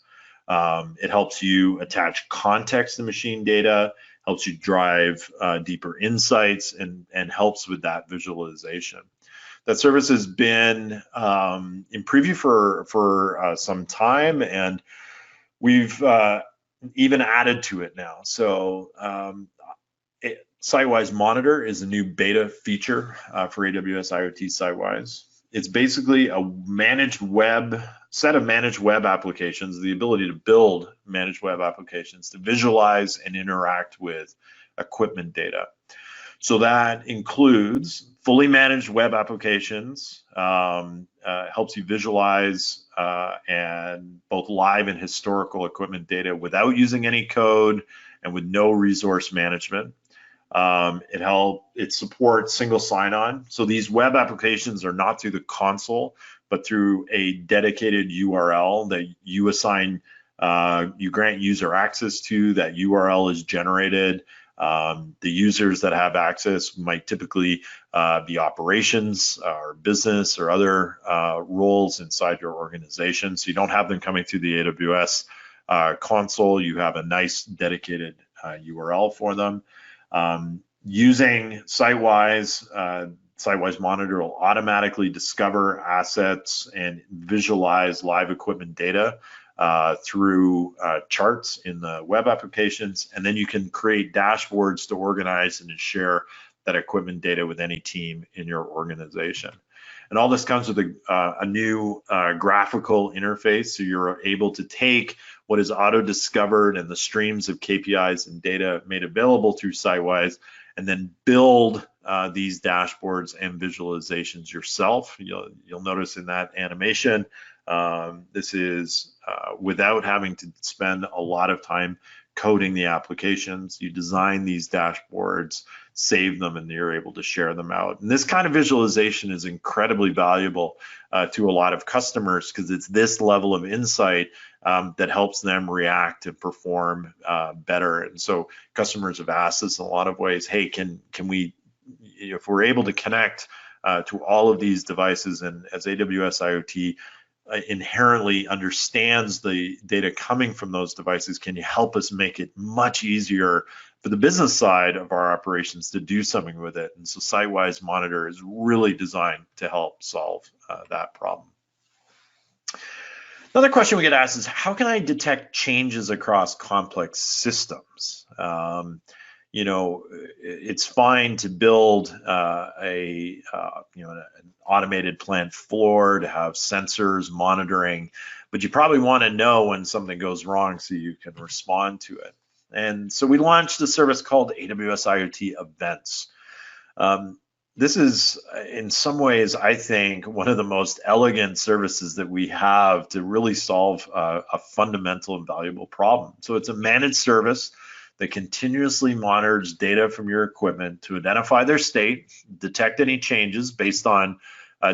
It helps you attach context to machine data, helps you drive deeper insights, and helps with that visualization. That service has been in preview for some time, and we've even added to it now. So Sightwise Monitor is a new beta feature for AWS IoT Sightwise. It's basically a set of managed web applications, the ability to build managed web applications to visualize and interact with equipment data. So that includes fully managed web applications, helps you visualize and both live and historical equipment data without using any code and with no resource management. It supports single sign-on. So these web applications are not through the console, but through a dedicated URL that you assign, you grant user access to. That URL is generated. The users that have access might typically be operations or business or other roles inside your organization. So you don't have them coming through the AWS console. You have a nice dedicated URL for them. Using Sightwise, Sightwise Monitor will automatically discover assets and visualize live equipment data through charts in the web applications, and then you can create dashboards to organize and share that equipment data with any team in your organization. And all this comes with a new graphical interface, so you're able to take what is auto-discovered and the streams of KPIs and data made available through Sightwise, and then build these dashboards and visualizations yourself. You'll notice in that animation, this is without having to spend a lot of time coding the applications. You design these dashboards, save them, and you're able to share them out. And this kind of visualization is incredibly valuable to a lot of customers, because it's this level of insight that helps them react and perform better. And so customers have asked us in a lot of ways, hey, can we, if we're able to connect to all of these devices, and as AWS IoT inherently understands the data coming from those devices, can you help us make it much easier for the business side of our operations to do something with it? And so Sightwise Monitor is really designed to help solve that problem. Another question we get asked is, how can I detect changes across complex systems? It's fine to build an automated plant floor, to have sensors monitoring, but you probably want to know when something goes wrong so you can respond to it. And so we launched a service called AWS IoT Events. This is, in some ways, I think, one of the most elegant services that we have to really solve a fundamental and valuable problem. So it's a managed service that continuously monitors data from your equipment to identify their state, detect any changes based on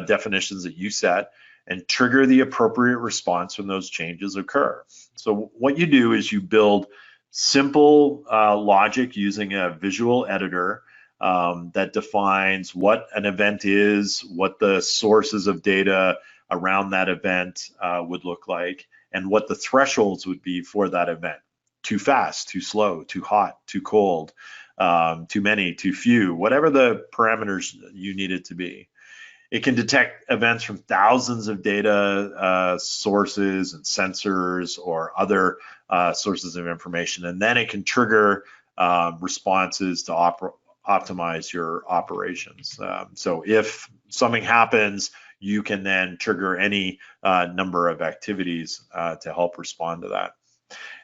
definitions that you set, and trigger the appropriate response when those changes occur. So what you do is you build simple logic using a visual editor that defines what an event is, what the sources of data around that event would look like, and what the thresholds would be for that event. Too fast, too slow, too hot, too cold, too many, too few, whatever the parameters you need it to be. It can detect events from thousands of data sources and sensors or other sources of information, and then it can trigger responses to optimize your operations. So if something happens, you can then trigger any number of activities to help respond to that.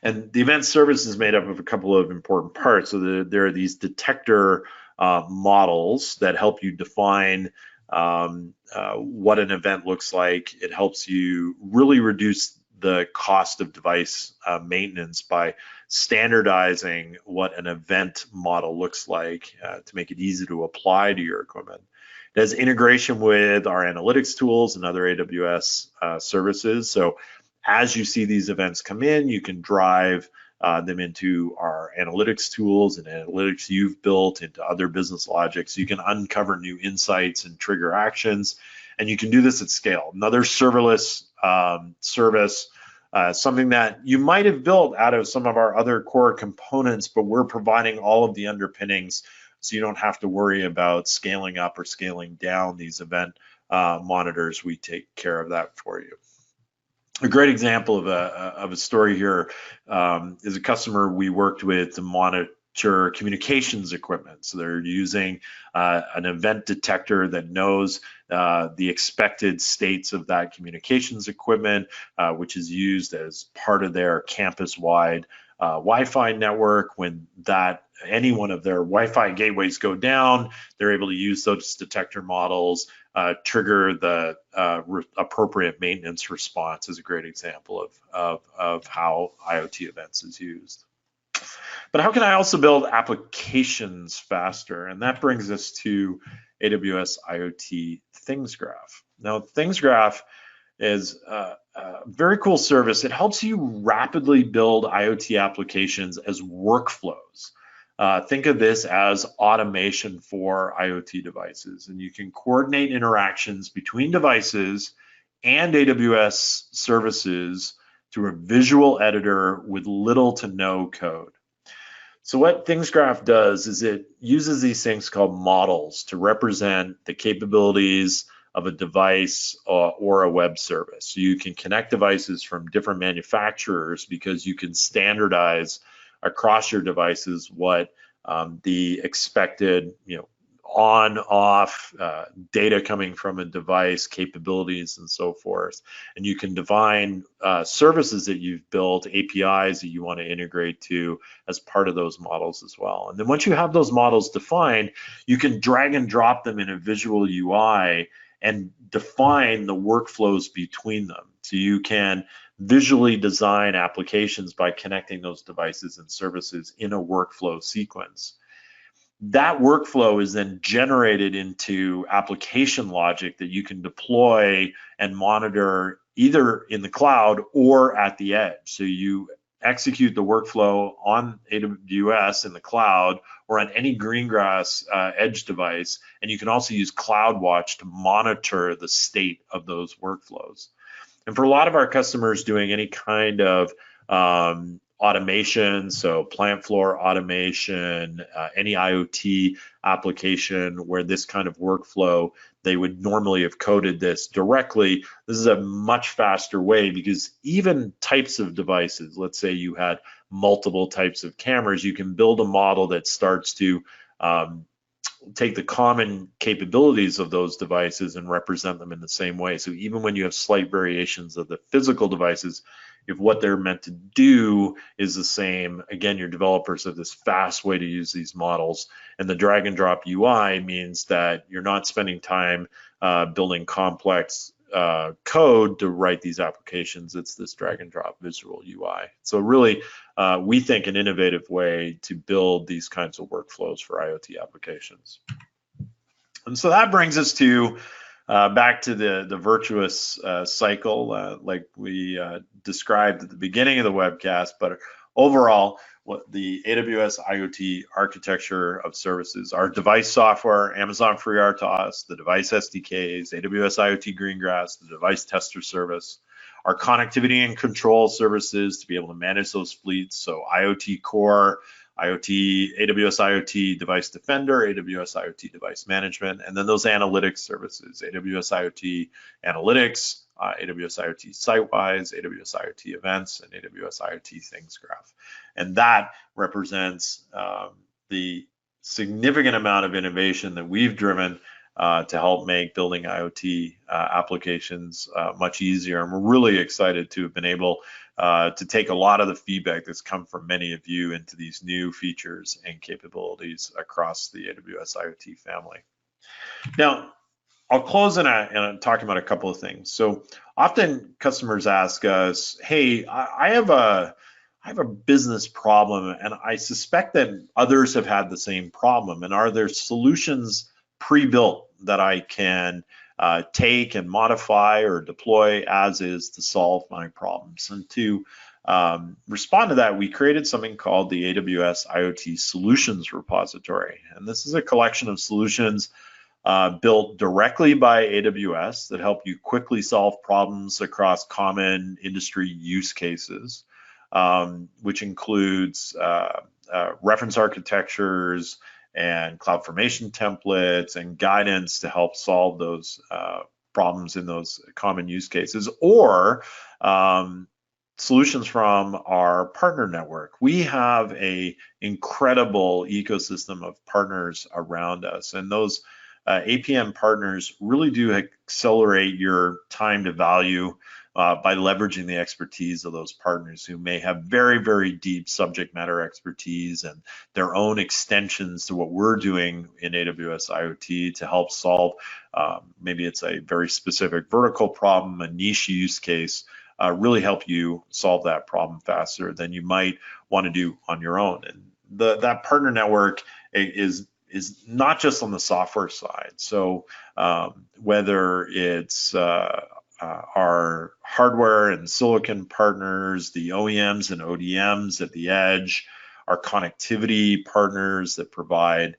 And the event service is made up of a couple of important parts. So there are these detector models that help you define what an event looks like. It helps you really reduce the cost of device maintenance by standardizing what an event model looks like to make it easy to apply to your equipment. It has integration with our analytics tools and other AWS services. So as you see these events come in, you can drive them into our analytics tools and analytics you've built into other business logics. You can uncover new insights and trigger actions, and you can do this at scale. Another serverless service, something that you might have built out of some of our other core components, but we're providing all of the underpinnings so you don't have to worry about scaling up or scaling down these event monitors. We take care of that for you. A great example of a story here is a customer we worked with to monitor communications equipment. So they're using an event detector that knows the expected states of that communications equipment, which is used as part of their campus-wide Wi-Fi network. When any one of their Wi-Fi gateways go down, they're able to use those detector models, trigger the appropriate maintenance response. Is a great example of how IoT events is used. But how can I also build applications faster? And that brings us to AWS IoT Things Graph. Now, Things Graph is a very cool service. It helps you rapidly build IoT applications as workflows. Think of this as automation for IoT devices, and you can coordinate interactions between devices and AWS services through a visual editor with little to no code. So what Things Graph does is it uses these things called models to represent the capabilities of a device or a web service. So you can connect devices from different manufacturers because you can standardize across your devices what the expected, on, off, data coming from a device, capabilities, and so forth. And you can define services that you've built, APIs that you want to integrate to as part of those models as well. And then once you have those models defined, you can drag and drop them in a visual UI and define the workflows between them. So you can visually design applications by connecting those devices and services in a workflow sequence. That workflow is then generated into application logic that you can deploy and monitor either in the cloud or at the edge. So you execute the workflow on AWS in the cloud or on any Greengrass edge device, and you can also use CloudWatch to monitor the state of those workflows. And for a lot of our customers doing any kind of automation, so plant floor automation, any IoT application where this kind of workflow, they would normally have coded this directly. This is a much faster way because even types of devices, let's say you had multiple types of cameras, you can build a model that starts to take the common capabilities of those devices and represent them in the same way. So even when you have slight variations of the physical devices, if what they're meant to do is the same, again, your developers have this fast way to use these models. And the drag and drop UI means that you're not spending time building complex code to write these applications. It's this drag and drop visual UI. So really, we think an innovative way to build these kinds of workflows for IoT applications. And so that brings us to back to the virtuous cycle, like we described at the beginning of the webcast, but overall, what the AWS IoT architecture of services, our device software, Amazon FreeRTOS, the device SDKs, AWS IoT Green Grass, the device tester service, our connectivity and control services to be able to manage those fleets, so IoT Core, AWS IoT Device Defender, AWS IoT Device Management, and then those analytics services, AWS IoT Analytics, AWS IoT Sightwise, AWS IoT Events, and AWS IoT Things Graph. And that represents the significant amount of innovation that we've driven to help make building IoT applications much easier. And we're really excited to have been able to take a lot of the feedback that's come from many of you into these new features and capabilities across the AWS IoT family. Now, I'll close in talking about a couple of things. So often customers ask us, hey, I have a business problem and I suspect that others have had the same problem. And are there solutions pre-built that I can take and modify or deploy as is to solve my problems? And to respond to that, we created something called the AWS IoT Solutions Repository. And this is a collection of solutions built directly by AWS that help you quickly solve problems across common industry use cases, which includes reference architectures and CloudFormation templates and guidance to help solve those problems in those common use cases, or solutions from our partner network. We have an incredible ecosystem of partners around us, and those APM partners really do accelerate your time to value by leveraging the expertise of those partners who may have very, very deep subject matter expertise and their own extensions to what we're doing in AWS IoT to help solve, maybe it's a very specific vertical problem, a niche use case, really help you solve that problem faster than you might want to do on your own. And that partner network is not just on the software side. So whether it's our hardware and silicon partners, the OEMs and ODMs at the edge, our connectivity partners that provide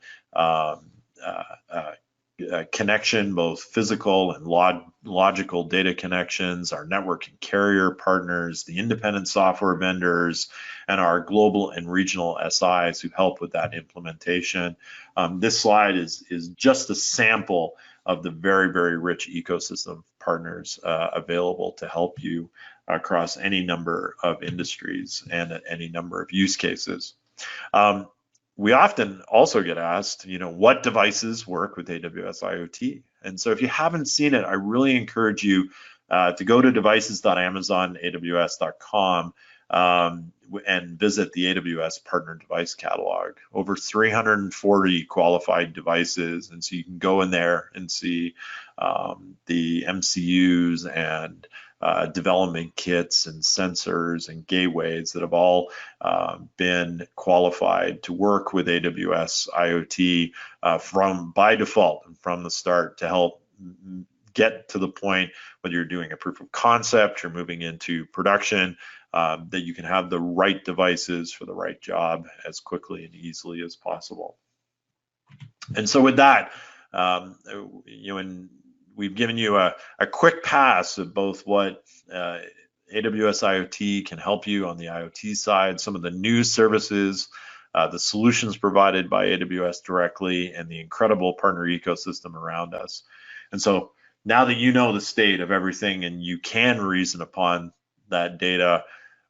connection, both physical and logical data connections, our network and carrier partners, the independent software vendors, and our global and regional SIs who help with that implementation. This slide is just a sample of the very, very rich ecosystem of partners available to help you across any number of industries and at any number of use cases. We often also get asked, what devices work with AWS IoT? And so if you haven't seen it, I really encourage you to go to devices.amazonaws.com and visit the AWS Partner Device Catalog. Over 340 qualified devices, and so you can go in there and see the MCUs and development kits and sensors and gateways that have all been qualified to work with AWS IoT by default and from the start to help get to the point whether you're doing a proof of concept or moving into production, that you can have the right devices for the right job as quickly and easily as possible. And so with that, we've given you a quick pass of both what AWS IoT can help you on the IoT side, some of the new services, the solutions provided by AWS directly, and the incredible partner ecosystem around us. And so now that you know the state of everything and you can reason upon that data,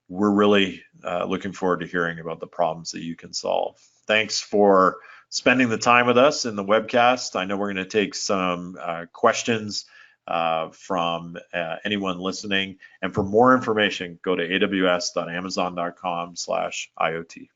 we're really looking forward to hearing about the problems that you can solve. Thanks for spending the time with us in the webcast. I know we're going to take some questions from anyone listening. And for more information, go to aws.amazon.com/IoT.